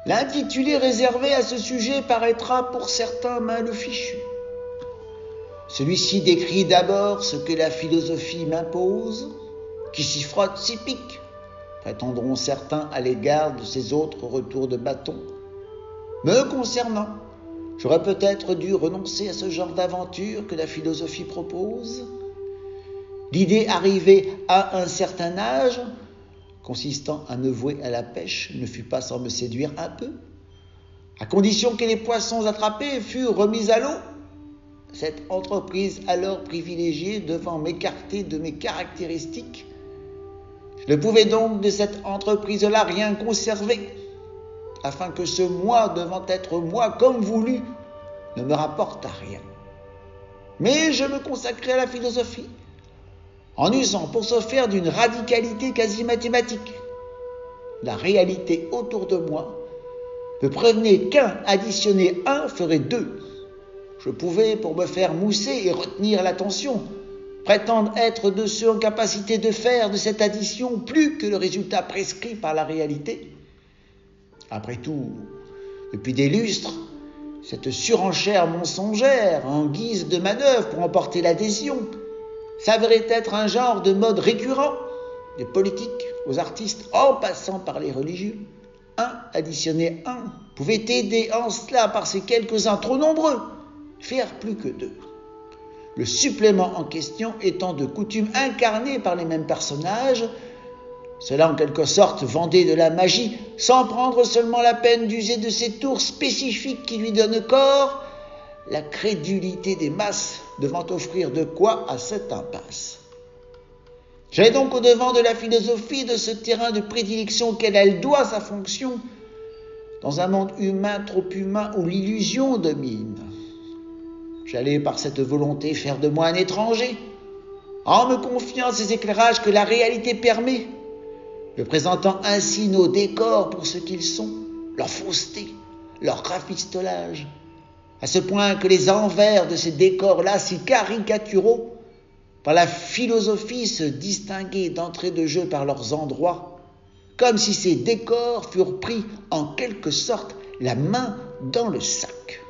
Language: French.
L'intitulé réservé à ce sujet paraîtra pour certains mal fichu. Celui-ci décrit d'abord ce que la philosophie m'impose, qui s'y frotte, s'y pique, prétendront certains à l'égard de ces autres retours de bâton. Me concernant, j'aurais peut-être dû renoncer à ce genre d'aventure que la philosophie propose. L'idée arrivée à un certain âge, consistant à me vouer à la pêche, ne fut pas sans me séduire un peu, à condition que les poissons attrapés furent remis à l'eau. Cette entreprise alors privilégiée devant m'écarter de mes caractéristiques, je ne pouvais donc de cette entreprise-là rien conserver, afin que ce moi devant être moi comme voulu ne me rapporte à rien. Mais je me consacrai à la philosophie, en usant pour ce faire d'une radicalité quasi mathématique. La réalité autour de moi me prévenait qu'un additionné 1 ferait 2. Je pouvais, pour me faire mousser et retenir l'attention, prétendre être de ceux en capacité de faire de cette addition plus que le résultat prescrit par la réalité. Après tout, depuis des lustres, cette surenchère mensongère en guise de manœuvre pour emporter l'adhésion s'avérait être un genre de mode récurrent des politiques aux artistes en passant par les religieux. 1 additionné 1 pouvait aider en cela par ces quelques-uns trop nombreux, faire plus que 2. Le supplément en question étant de coutume incarné par les mêmes personnages, cela en quelque sorte vendait de la magie, sans prendre seulement la peine d'user de ces tours spécifiques qui lui donnent corps, la crédulité des masses devant offrir de quoi à cette impasse. J'allais donc au-devant de la philosophie, de ce terrain de prédilection auquel elle doit sa fonction, dans un monde humain trop humain où l'illusion domine. J'allais par cette volonté faire de moi un étranger, en me confiant à ces éclairages que la réalité permet, me présentant ainsi nos décors pour ce qu'ils sont, leur fausseté, leur rafistolage, à ce point que les envers de ces décors-là, si caricaturaux, par la philosophie se distinguaient d'entrée de jeu par leurs endroits, comme si ces décors furent pris en quelque sorte la main dans le sac.